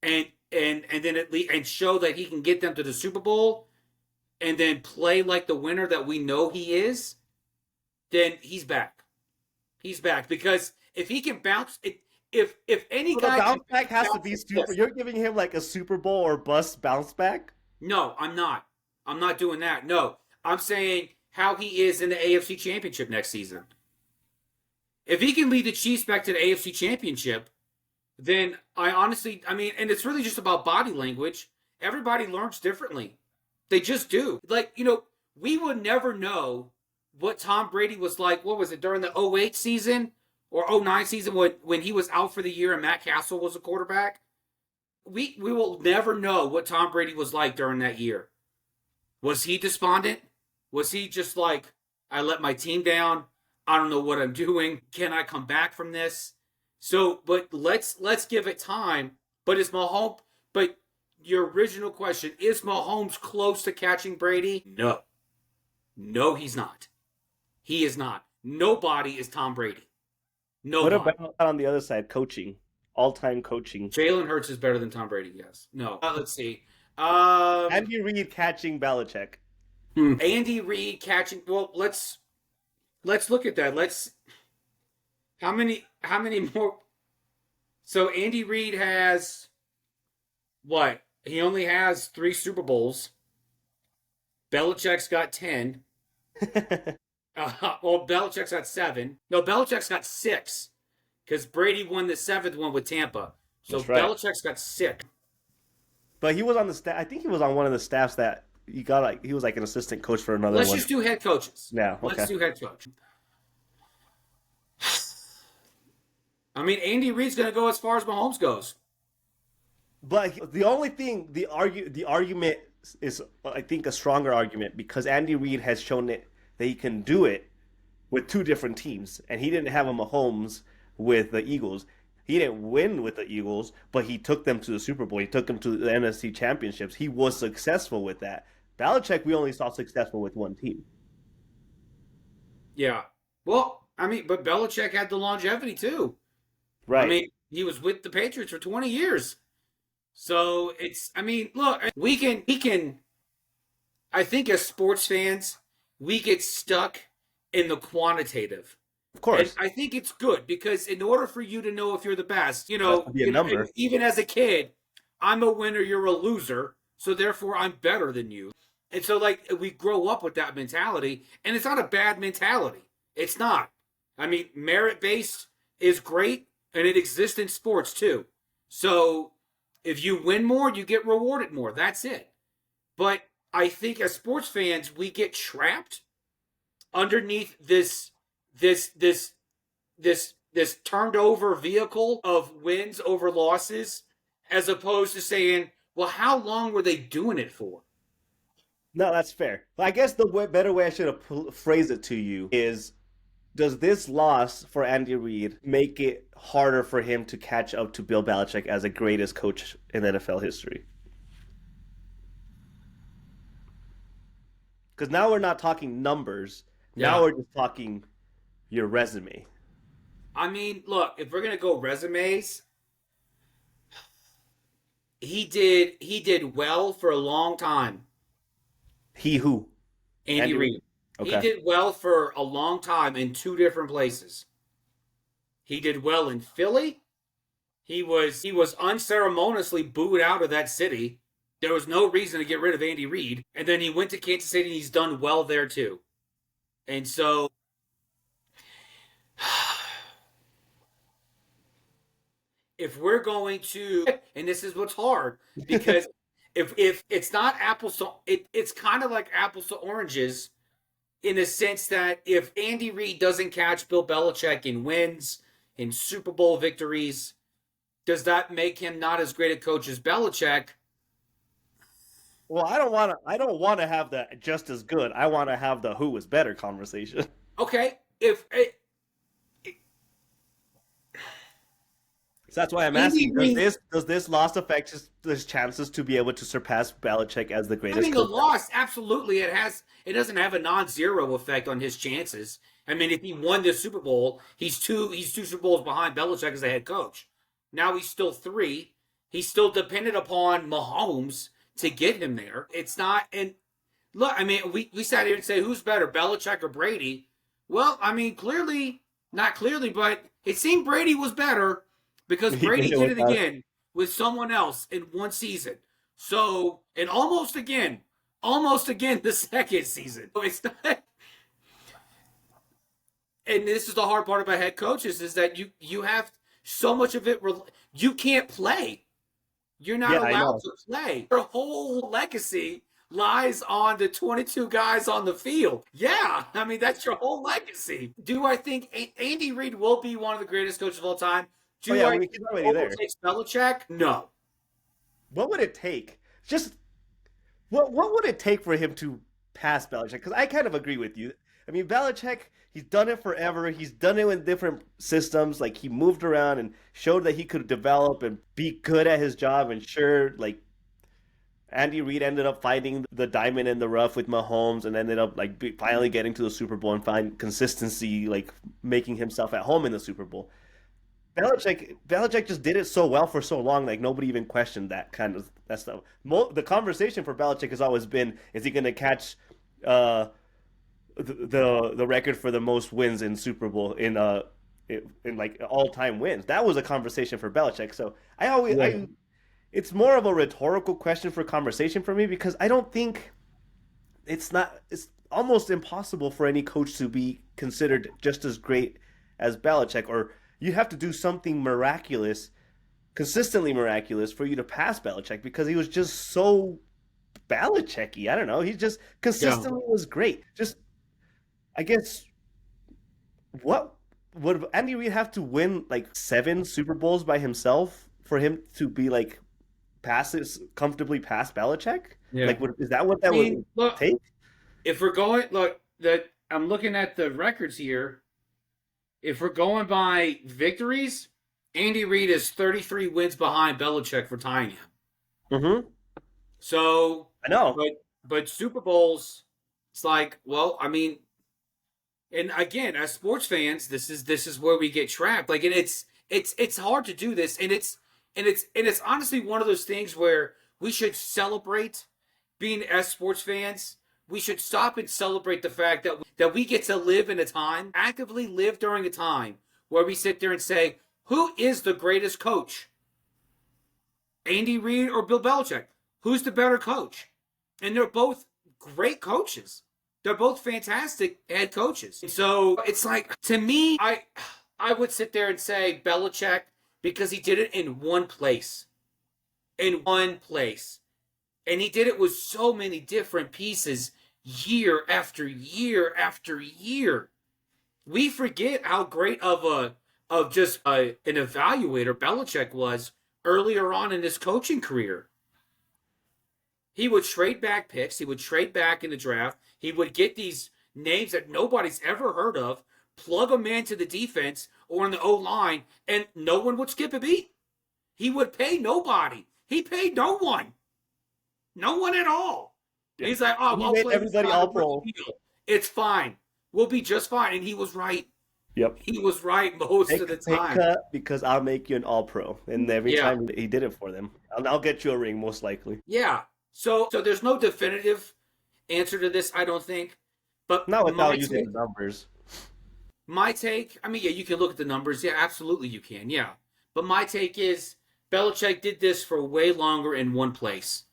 and then show that he can get them to the Super Bowl, and then play like the winner that we know he is, then he's back. He's back because if he can bounce, if any guy,
the bounce back has to be super. You're giving him like a Super Bowl or bust bounce back.
No, I'm not. I'm not doing that. No, I'm saying how he is in the AFC Championship next season. If he can lead the Chiefs back to the AFC Championship, then and it's really just about body language. Everybody learns differently. They just do. Like, we would never know what Tom Brady was like, what was it, during the 08 season or 09 season when he was out for the year and Matt Castle was a quarterback. We will never know what Tom Brady was like during that year. Was he despondent? Was he just like, I let my team down? I don't know what I'm doing. Can I come back from this? So, but let's give it time. But your original question, is Mahomes close to catching Brady? No. No, he's not. He is not. Nobody is Tom Brady. Nobody.
What about on the other side, coaching? All-time coaching.
Jalen Hurts is better than Tom Brady, yes. No. Let's see.
Andy Reid catching Belichick.
Andy Reid catching. Well, let's look at that. How many more? So Andy Reid has what? He only has 3 Super Bowls. Belichick's got 10. Belichick's got 7. No, Belichick's got 6 because Brady won the 7th one with Tampa. So right. Belichick's got 6.
But he was on the staff. I think he was on one of the staffs that he was like an assistant coach for another
Let's
one.
just do head coaches.
Yeah, okay.
Let's do head coach. I mean, Andy Reid's going to go as far as Mahomes goes.
But the only thing, the argument is, I think, a stronger argument because Andy Reid has shown that he can do it with two different teams, and he didn't have a Mahomes with the Eagles. He didn't win with the Eagles, but he took them to the Super Bowl. He took them to the NFC Championships. He was successful with that. Belichick, we only saw successful with one team.
Yeah. Well, I mean, but Belichick had the longevity too.
Right.
I mean, he was with the Patriots for 20 years. So I mean, look, we can, I think as sports fans, we get stuck in the quantitative.
Of course.
And I think it's good because in order for you to know if you're the best,
Be a number.
Even as a kid, I'm a winner, you're a loser. So therefore I'm better than you. And so like we grow up with that mentality and it's not a bad mentality. It's not. I mean, merit-based is great and it exists in sports too. So if you win more, you get rewarded more. That's it. But I think as sports fans, we get trapped underneath this turned over vehicle of wins over losses, as opposed to saying, well, how long were they doing it for?
No, that's fair. I guess the better way I should have phrased it to you is, does this loss for Andy Reid make it harder for him to catch up to Bill Belichick as the greatest coach in NFL history? Because now we're not talking numbers. Now we're just talking your resume.
I mean, look, if we're going to go resumes, he did well for a long time.
He who?
Andy Reid.
Okay.
He did well for a long time in two different places. He did well in Philly. He was unceremoniously booed out of that city. There was no reason to get rid of Andy Reid. And then he went to Kansas City and he's done well there too. And so if we're going to, and this is what's hard, because if it's not apples to, it's kind of like apples to oranges in the sense that if Andy Reid doesn't catch Bill Belichick in wins, in Super Bowl victories, does that make him not as great a coach as Belichick?
Well, I don't want to have the just as good. I want to have the who was better conversation.
Okay,
So that's why I'm asking, does this loss affect his chances to be able to surpass Belichick as the greatest?
I mean, the loss, absolutely, it doesn't have a non-zero effect on his chances. I mean, if he won this Super Bowl, he's two Super Bowls behind Belichick as the head coach. Now he's still 3. He's still dependent upon Mahomes to get him there. It's not, and look, I mean, we sat here and say, who's better, Belichick or Brady? Well, I mean, not clearly, but it seemed Brady was better. Because Brady did it again with someone else in one season. So, and almost again the second season. It's not, and this is the hard part about head coaches is that you have so much of it. You can't play. You're not allowed to play. Your whole legacy lies on the 22 guys on the field. Yeah, I mean, that's your whole legacy. Do I think Andy Reid will be one of the greatest coaches of all time? Do I think overtakes Belichick? No.
What would it take? Just what would it take for him to pass Belichick? Because I kind of agree with you. I mean, Belichick, he's done it forever. He's done it with different systems. Like, he moved around and showed that he could develop and be good at his job. And sure, like, Andy Reid ended up finding the diamond in the rough with Mahomes and ended up like finally getting to the Super Bowl and find consistency, like making himself at home in the Super Bowl. Belichick just did it so well for so long, like nobody even questioned that stuff. The conversation for Belichick has always been, is he going to catch the record for the most wins in Super Bowl in like all-time wins? That was a conversation for Belichick. So it's more of a rhetorical question for conversation for me, because I don't think it's almost impossible for any coach to be considered just as great as Belichick, or you have to do something miraculous, consistently miraculous, for you to pass Belichick, because he was just so Belichick-y. I don't know. He just consistently was great. Just, I guess, what would Andy Reid have to win like 7 Super Bowls by himself for him to be like comfortably past Belichick?
Yeah.
Like, is that what that would take?
If we're going, I'm looking at the records here. If we're going by victories, Andy Reid is 33 wins behind Belichick for tying him.
Mm-hmm.
So
I know,
but Super Bowls, it's like, well, I mean, and again, as sports fans, this is where we get trapped. Like, and it's hard to do this, and it's honestly one of those things where we should celebrate being as sports fans. We should stop and celebrate the fact that we get to live in a time, actively live during a time where we sit there and say, who is the greatest coach? Andy Reid or Bill Belichick? Who's the better coach? And they're both great coaches. They're both fantastic head coaches. And so it's like, to me, I would sit there and say Belichick because he did it in one place. In one place. And he did it with so many different pieces year after year after year. We forget how great of an evaluator Belichick was earlier on in his coaching career. He would trade back picks. He would trade back in the draft. He would get these names that nobody's ever heard of, plug them into the defense or in the O-line, and no one would skip a beat. He would pay nobody. He paid no one. No one at all. Yeah. He's like, oh,
I'll play everybody all pro.
It's fine. We'll be just fine. And he was right.
Yep.
He was right most of the time.
Cut because I'll make you an all-pro. And every time he did it for them. I'll get you a ring, most likely.
Yeah. So there's no definitive answer to this, I don't think. But
not without using the numbers.
My take, I mean, yeah, you can look at the numbers. Yeah, absolutely you can. Yeah. But my take is Belichick did this for way longer in one place.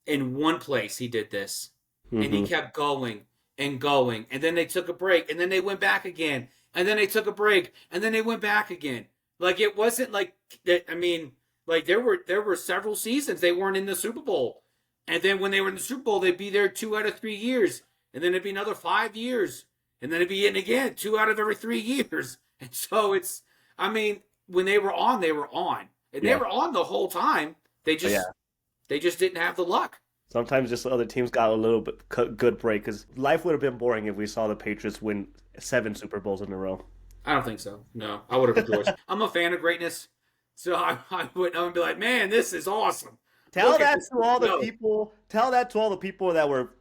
In one place he did this. Mm-hmm. And he kept going and going. And then they took a break. And then they went back again. And then they took a break. And then they went back again. Like, it wasn't like that. I mean, like, there were several seasons they weren't in the Super Bowl. And then when they were in the Super Bowl, they'd be there 2 out of 3 years. And then it'd be another 5 years. And then it'd be in again 2 out of every 3 years. And so it's, I mean, when they were on, they were on. And they were on the whole time. They just didn't have the luck.
Sometimes just the other teams got a little bit good break because life would have been boring if we saw the Patriots win 7 Super Bowls in a row.
I don't think so. No, I would have rejoiced. I'm a fan of greatness. So I would be like, man, this is awesome.
Tell that to all the people that were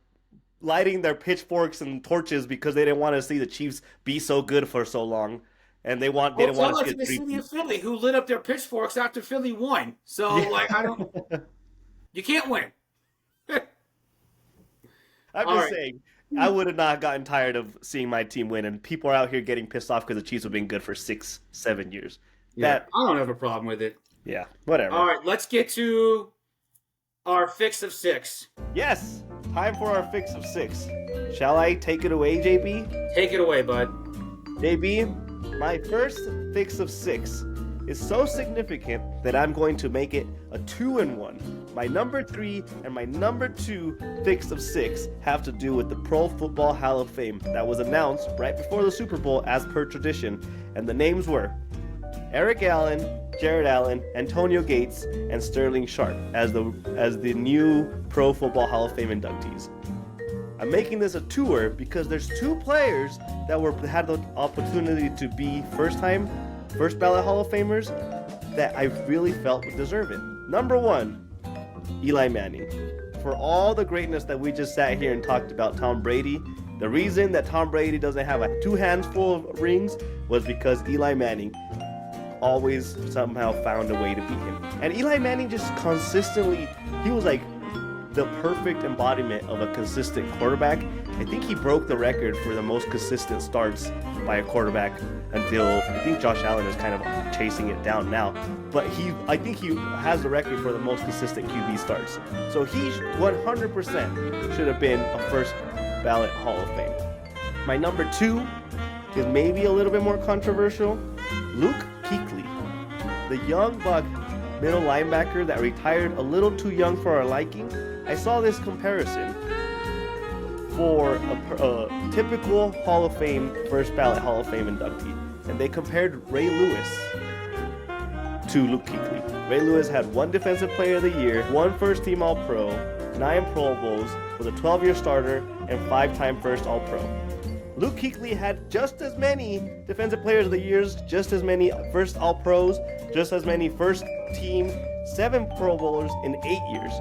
lighting their pitchforks and torches because they didn't want to see the Chiefs be so good for so long, and they didn't want to see
the city of Philly who lit up their pitchforks after Philly won. So you can't win.
I'm just saying, I would have not gotten tired of seeing my team win, and people are out here getting pissed off because the Chiefs have been good for 6-7 years.
Yeah, I don't have a problem with it.
Yeah, whatever.
All right, let's get to our fix of 6.
Yes, time for our fix of 6. Shall I take it away, JB?
Take it away, bud.
JB, my first fix of 6 is so significant that I'm going to make it a 2-in-1. My number 3 and my number 2 fix of 6 have to do with the Pro Football Hall of Fame that was announced right before the Super Bowl as per tradition, and the names were Eric Allen, Jared Allen, Antonio Gates, and Sterling Sharp as the new Pro Football Hall of Fame inductees. I'm making this a tour because there's 2 players that had the opportunity to be first ballot Hall of Famers that I really felt would deserve it. Number 1, Eli Manning. For all the greatness that we just sat here and talked about Tom Brady, the reason that Tom Brady doesn't have 2 hands full of rings was because Eli Manning always somehow found a way to beat him. And Eli Manning just consistently, he was like the perfect embodiment of a consistent quarterback. I think he broke the record for the most consistent starts by a quarterback until I think Josh Allen is kind of chasing it down now. But I think he has the record for the most consistent QB starts. So he 100% should have been a first ballot Hall of Fame. My number 2 is maybe a little bit more controversial. Luke Kuechly, the young buck middle linebacker that retired a little too young for our liking, I saw this comparison for a typical Hall of Fame, first ballot Hall of Fame inductee. And they compared Ray Lewis to Luke Kuechly. Ray Lewis had 1 Defensive Player of the Year, 1 First Team All-Pro, 9 Pro Bowls, was a 12-year starter, and 5-time First All-Pro. Luke Kuechly had just as many Defensive Players of the Years, just as many First All-Pros, just as many First Team, 7 Pro Bowlers in 8 years.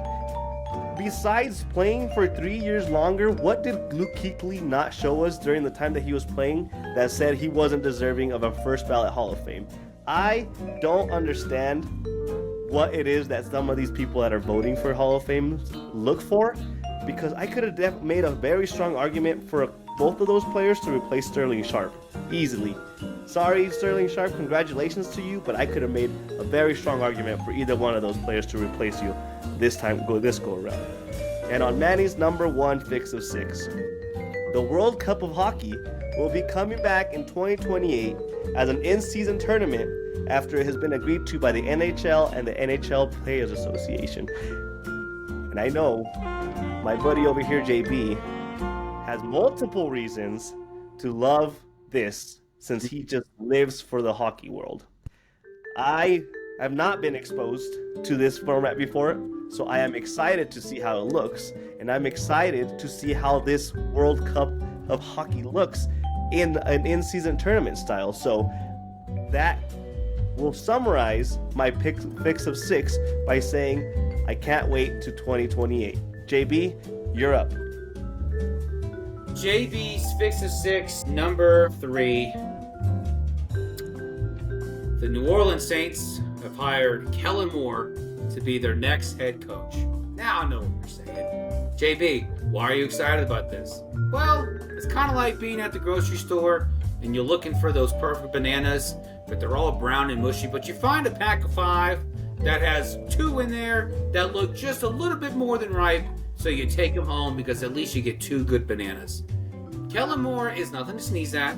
Besides playing for 3 years longer, what did Luke Kuechly not show us during the time that he was playing that said he wasn't deserving of a first ballot Hall of Fame? I don't understand what it is that some of these people that are voting for Hall of Fame look for, because I could have made a very strong argument for both of those players to replace Sterling Sharp easily. Sorry, Sterling Sharp, congratulations to you, but I could have made a very strong argument for either one of those players to replace you this go around. And on Manny's number 1 fix of 6, the World Cup of Hockey will be coming back in 2028 as an in-season tournament after it has been agreed to by the NHL and the NHL Players Association. And I know my buddy over here, JB, has multiple reasons to love this, since he just lives for the hockey world. I have not been exposed to this format before, so I am excited to see how it looks, and I'm excited to see how this World Cup of Hockey looks in an in-season tournament style. So that will summarize my fix of 6 by saying I can't wait to 2028. JB, you're up.
JB's fix of 6, number 3. The New Orleans Saints have hired Kellen Moore to be their next head coach. Now I know what you're saying. JB, why are you excited about this? Well, it's kind of like being at the grocery store and you're looking for those perfect bananas, but they're all brown and mushy, but you find a pack of 5 that has 2 in there that look just a little bit more than ripe, so you take them home because at least you get 2 good bananas. Kellen Moore is nothing to sneeze at.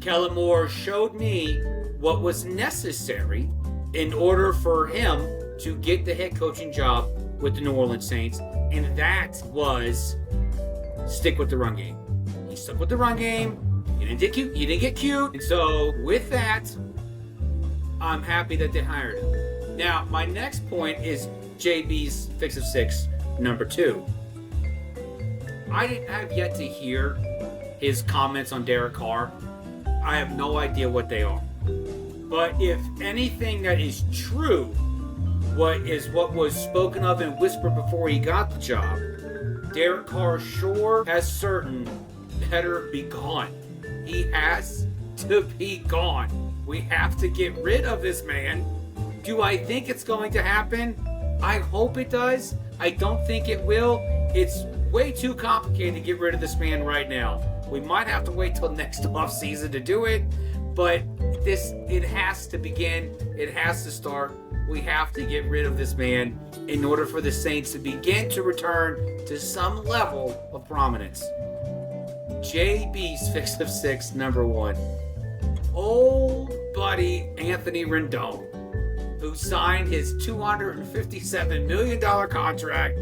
Kellen Moore showed me what was necessary in order for him to get the head coaching job with the New Orleans Saints, and that was stick with the run game. He stuck with the run game. He didn't get cute. And so with that, I'm happy that they hired him. Now, my next point is JB's fix of 6, number 2. I have yet to hear his comments on Derek Carr. I have no idea what they are. But if anything that is true, what was spoken of and whispered before he got the job, Derek Carr sure has certain better be gone. He has to be gone. We have to get rid of this man. Do I think it's going to happen? I hope it does. I don't think it will. It's way too complicated to get rid of this man right now. We might have to wait till next offseason to do it, but it has to begin. It has to start. We have to get rid of this man in order for the Saints to begin to return to some level of prominence. JB's fix of 6, number 1. Old buddy Anthony Rendon, who signed his $257 million contract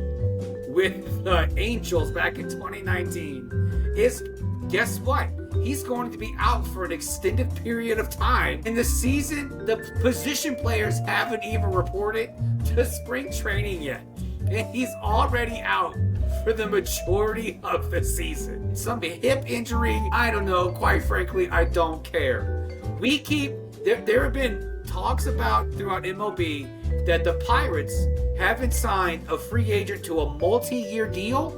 with the Angels back in 2019, guess what? He's going to be out for an extended period of time. In the season, the position players haven't even reported to spring training yet. And he's already out for the majority of the season. Some hip injury, I don't know. Quite frankly, I don't care. There have been talks about throughout MLB that the Pirates haven't signed a free agent to a multi-year deal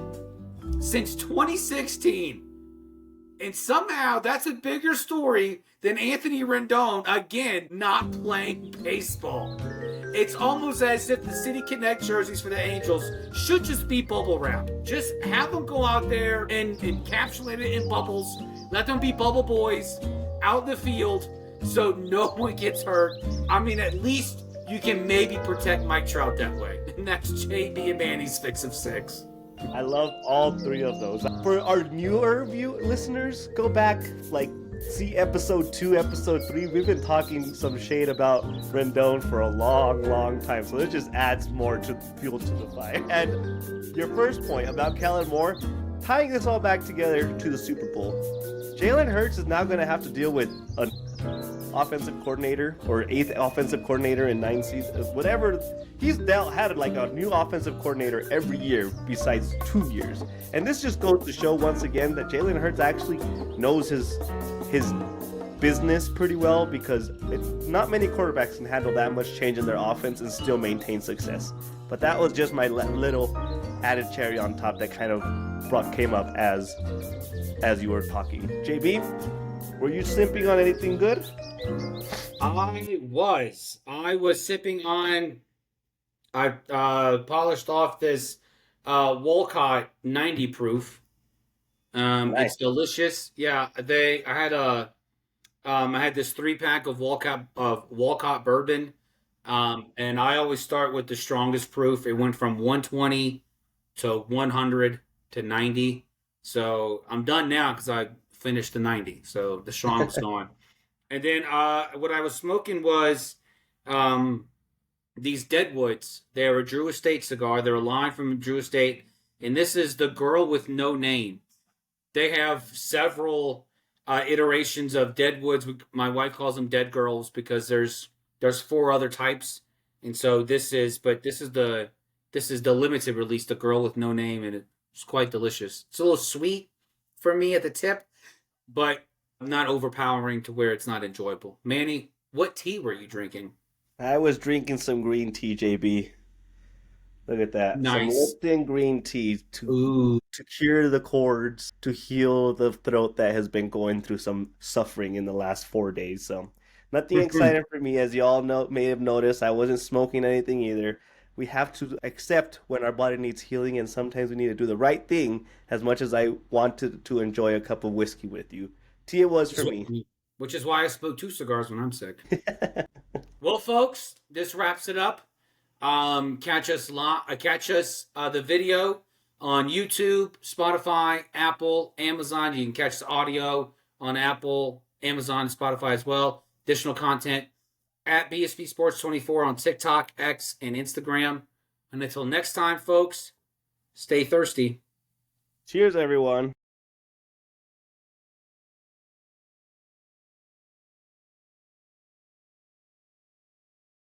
since 2016. And somehow that's a bigger story than Anthony Rendon, again, not playing baseball. It's almost as if the City Connect jerseys for the Angels should just be bubble wrap. Just have them go out there and encapsulate it in bubbles. Let them be bubble boys out in the field so no one gets hurt. I mean, at least you can maybe protect Mike Trout that way. And that's JB and Manny's fix of 6.
I love all 3 of those. For our newer listeners, go back like see episode 2, episode 3. We've been talking some shade about Rendon for a long time, so it just adds more to fuel to the fire. And your first point about Kellen Moore, tying this all back together to the Super Bowl. Jalen Hurts is now going to have to deal with an offensive coordinator or 8th offensive coordinator in 9 seasons, whatever. He's had like a new offensive coordinator every year besides 2 years. And this just goes to show once again that Jalen Hurts actually knows his business pretty well, because not many quarterbacks can handle that much change in their offense and still maintain success. But that was just my little added cherry on top that kind of came up as you were talking. JB, were you simping on anything good?
I was sipping on. I polished off this Walcott 90 proof.
Nice.
It's delicious. Yeah, I had this 3-pack of Walcott bourbon, and I always start with the strongest proof. It went from 120 to 100 to 90. So I'm done now because I finished the 90. So the strong's gone. And then what I was smoking was these Deadwoods. They're a Drew Estate cigar. They're a line from Drew Estate. And this is the Girl with No Name. They have several iterations of Deadwoods. My wife calls them Dead Girls because there's 4 other types. And so this is the limited release, the Girl with No Name, and it's quite delicious. It's a little sweet for me at the tip, but not overpowering to where it's not enjoyable. Manny, what tea were you drinking?
I was drinking some green tea, JB. Look at that.
Nice.
Some Lipton green tea to cure the cords, to heal the throat that has been going through some suffering in the last 4 days. So nothing exciting for me. As you all may have noticed, I wasn't smoking anything either. We have to accept when our body needs healing, and sometimes we need to do the right thing, as much as I wanted to enjoy a cup of whiskey with you. Tea it was for me.
Which is why I smoke 2 cigars when I'm sick. Well, folks, this wraps it up. Catch us the video on YouTube, Spotify, Apple, Amazon. You can catch the audio on Apple, Amazon, and Spotify as well. Additional content at BSB Sports 24 on TikTok, X, and Instagram. And until next time, folks, stay thirsty.
Cheers, everyone.